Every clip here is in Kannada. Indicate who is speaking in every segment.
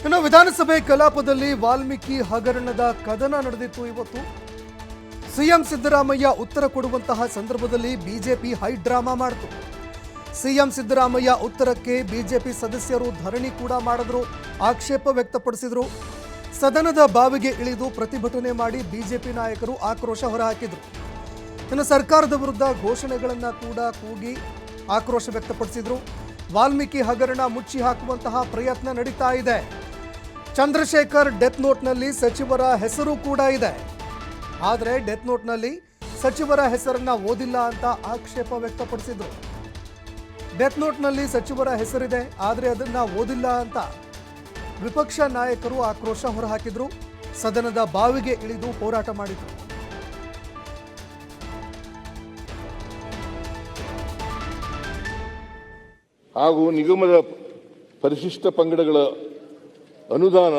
Speaker 1: ಇನ್ನು ವಿಧಾನಸಭೆ ಕಲಾಪದಲ್ಲಿ ವಾಲ್ಮೀಕಿ ಹಗರಣದ ಕದನ ನಡೆದಿತ್ತು. ಇವತ್ತು ಸಿಎಂ ಸಿದ್ದರಾಮಯ್ಯ ಉತ್ತರ ಕೊಡುವಂತಹ ಸಂದರ್ಭದಲ್ಲಿ ಬಿಜೆಪಿ ಹೈ ಡ್ರಾಮಾ ಮಾಡಿತು. ಸಿಎಂ ಸಿದ್ದರಾಮಯ್ಯ ಉತ್ತರಕ್ಕೆ ಬಿಜೆಪಿ ಸದಸ್ಯರು ಧರಣಿ ಕೂಡ ಮಾಡಿದ್ರು, ಆಕ್ಷೇಪ ವ್ಯಕ್ತಪಡಿಸಿದ್ರು. ಸದನದ ಬಾವಿಗೆ ಇಳಿದು ಪ್ರತಿಭಟನೆ ಮಾಡಿ ಬಿಜೆಪಿ ನಾಯಕರು ಆಕ್ರೋಶ ಹೊರಹಾಕಿದ್ರು. ಇನ್ನು ಸರ್ಕಾರದ ವಿರುದ್ಧ ಘೋಷಣೆಗಳನ್ನು ಕೂಡ ಕೂಗಿ ಆಕ್ರೋಶ ವ್ಯಕ್ತಪಡಿಸಿದ್ರು. ವಾಲ್ಮೀಕಿ ಹಗರಣ ಮುಚ್ಚಿ ಹಾಕುವಂತಹ ಪ್ರಯತ್ನ ನಡೀತಾ ಇದೆ. ಚಂದ್ರಶೇಖರ್ ಡೆತ್ ನೋಟ್ನಲ್ಲಿ ಸಚಿವರ ಹೆಸರು ಕೂಡ ಇದೆ. ಆದರೆ ಡೆತ್ ನೋಟ್ನಲ್ಲಿ ಸಚಿವರ ಹೆಸರನ್ನ ಓದಿಲ್ಲ ಅಂತ ಆಕ್ಷೇಪ ವ್ಯಕ್ತಪಡಿಸಿದ್ರು. ಡೆತ್ ನೋಟ್ನಲ್ಲಿ ಸಚಿವರ ಹೆಸರಿದೆ, ಆದರೆ ಅದನ್ನ ಓದಿಲ್ಲ ಅಂತ ವಿಪಕ್ಷ ನಾಯಕರು ಆಕ್ರೋಶ ಹೊರಹಾಕಿದ್ರು. ಸದನದ ಬಾವಿಗೆ ಇಳಿದು ಹೋರಾಟ ಮಾಡಿದ್ರು.
Speaker 2: ಹಾಗೂ ನಿಗಮದ ಪರಿಶಿಷ್ಟ ಪಂಗಡಗಳ ಅನುದಾನ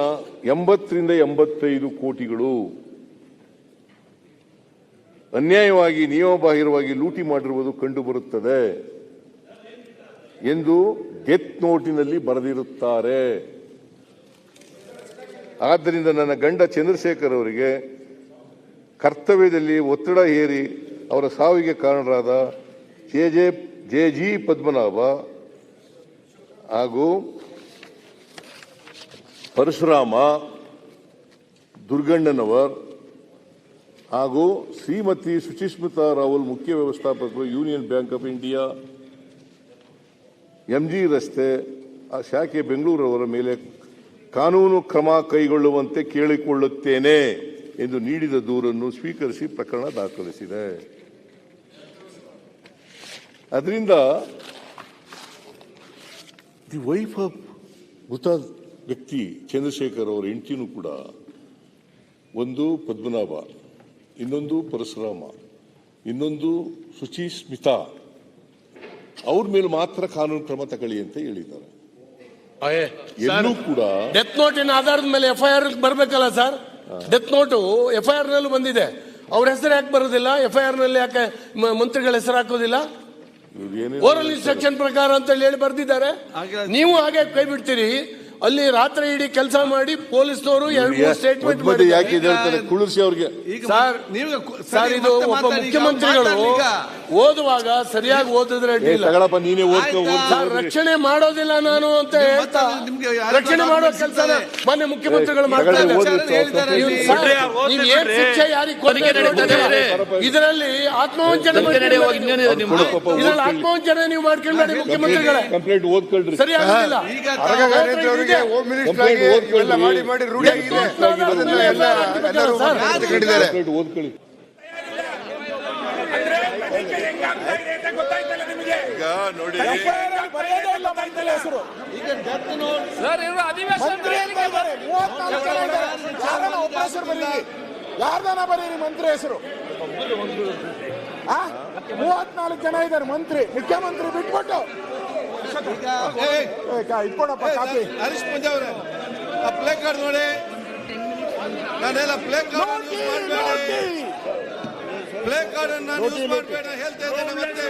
Speaker 2: 80 ರಿಂದ 85 ಕೋಟಿಗಳು ಅನ್ಯಾಯವಾಗಿ ನಿಯಮಬಾಹಿರವಾಗಿ ಲೂಟಿ ಮಾಡಿರುವುದು ಕಂಡುಬರುತ್ತದೆ ಎಂದು ಡೆತ್ ನೋಟಿನಲ್ಲಿ ಬರೆದಿರುತ್ತಾರೆ. ಆದ್ದರಿಂದ ನನ್ನ ಗಂಡ ಚಂದ್ರಶೇಖರ್ ಅವರಿಗೆ ಕರ್ತವ್ಯದಲ್ಲಿ ಒತ್ತಡ ಹೇರಿ ಅವರ ಸಾವಿಗೆ ಕಾರಣರಾದ ಜೆ.ಜಿ. ಪದ್ಮನಾಭ ಹಾಗೂ ಪರಶುರಾಮ ದುರ್ಗಣ್ಣನವರ್ ಹಾಗೂ ಶ್ರೀಮತಿ ಸುಚಿಸ್ಮಿತಾ ರಾಹುಲ್ ಮುಖ್ಯ ವ್ಯವಸ್ಥಾಪಕರು, Union Bank of India, MG ರಸ್ತೆ ಶಾಖೆ ಬೆಂಗಳೂರವರ ಮೇಲೆ ಕಾನೂನು ಕ್ರಮ ಕೈಗೊಳ್ಳುವಂತೆ ಕೇಳಿಕೊಳ್ಳುತ್ತೇನೆ ಎಂದು ನೀಡಿದ ದೂರನ್ನು ಸ್ವೀಕರಿಸಿ ಪ್ರಕರಣ ದಾಖಲಿಸಿದೆ. ಅದರಿಂದ ದಿ ವೈಫ್ ಆಫ್ ಮೃತ ವ್ಯಕ್ತಿ ಚಂದ್ರಶೇಖರ್ ಅವರ ಹೆಂಡತಿನೂ ಕೂಡ, ಒಂದು ಪದ್ಮನಾಭ, ಇನ್ನೊಂದು ಪರಶುರಾಮ, ಇನ್ನೊಂದು ಸುಚಿಸ್ಮಿತಾ, ಅವ್ರ ಮೇಲೆ ಮಾತ್ರ ಕಾನೂನು ಕ್ರಮ ತಗೊಳ್ಳಿ ಅಂತ ಹೇಳಿದ್ದಾರೆ. ಎಲ್ಲೂ ಕೂಡ
Speaker 3: ಡೆತ್ ನೋಟಿನ ಆಧಾರದ ಮೇಲೆ ಎಫ್ಐಆರ್ ಬರಬೇಕಲ್ಲ ಸರ್. ಡೆತ್ ನೋಟು ಎಫ್ಐಆರ್ ನಲ್ಲೂ ಬಂದಿದೆ. ಅವ್ರ ಹೆಸರು ಯಾಕೆ ಬರೋದಿಲ್ಲ? ಎಫ್ಐಆರ್ ನಲ್ಲಿ ಯಾಕೆ ಮಂತ್ರಿಗಳ ಹೆಸರು ಹಾಕೋದಿಲ್ಲ? ಓರಲ್ ಇನ್ಸ್ಟ್ರಕ್ಷನ್ ಪ್ರಕಾರ ಅಂತ ಹೇಳಿ ಬರ್ದಿದ್ದಾರೆ. ನೀವು ಹಾಗೆ ಕೈ ಬಿಡ್ತೀರಿ. ಅಲ್ಲಿ ರಾತ್ರಿ ಇಡೀ ಕೆಲಸ ಮಾಡಿ ಪೊಲೀಸ್ನವರು 2-3 ಸ್ಟೇಟ್ಮೆಂಟ್ ಸರ್, ಇದು ಒಬ್ಬ ಮುಖ್ಯಮಂತ್ರಿಗಳು ಓದುವಾಗ ಸರಿಯಾಗಿ ಓದಿದ್ರೆ ಸರ್ ರಕ್ಷಣೆ ಮಾಡೋದಿಲ್ಲ ನಾನು ಅಂತ ಹೇಳ್ತಾ ರಕ್ಷಣೆ ಮಾಡೋ ಕೆಲಸ ಮಾನ್ಯ ಮುಖ್ಯಮಂತ್ರಿಗಳು ಮಾಡ್ತಾ ಇದ್ದಾರೆ. ಶಿಕ್ಷೆ ಯಾರಿಗೆ ಕೊಟ್ಟಿದ್ದಾರೆ? ಇದರಲ್ಲಿ ಆತ್ಮವಂಚನೆ ನೀವು ಮಾಡ್ಕೊಂಡ್ಬೇಡಿ ಮುಖ್ಯಮಂತ್ರಿಗಳೇ. ಸರಿಯಾಗಿಲ್ಲ.
Speaker 1: ಮಾಡಿ ರೂಢಿಯಾಗಿದೆ.
Speaker 4: ಯಾರ್ದಾನ ಬರೀರಿ ಮಂತ್ರಿ ಹೆಸರು? 34 ಜನ ಇದ್ದಾರೆ ಮಂತ್ರಿ, ಮುಖ್ಯಮಂತ್ರಿ ಬಿಟ್ಬಿಟ್ಟು ಇಟ್ಕೊಡಪ್ಪ ಕಾಪಿ.
Speaker 5: ಹರೀಶ್ ಪೂಜಾ ಅವರೇ, ಆ ಪ್ಲೇ ಕಾರ್ಡ್ ನೋಡಿ. ನಾನೆಲ್ಲ ಪ್ಲೇ ಕಾರ್ಡ್ ಯೂಸ್ ಮಾಡಬೇಡಿ, ಪ್ಲೇ ಕಾರ್ಡ್ ಅನ್ನು ಯೂಸ್ ಮಾಡಬೇಡ ಹೇಳ್ತಾ ಇದ್ದೇನೆ. ಮತ್ತೆ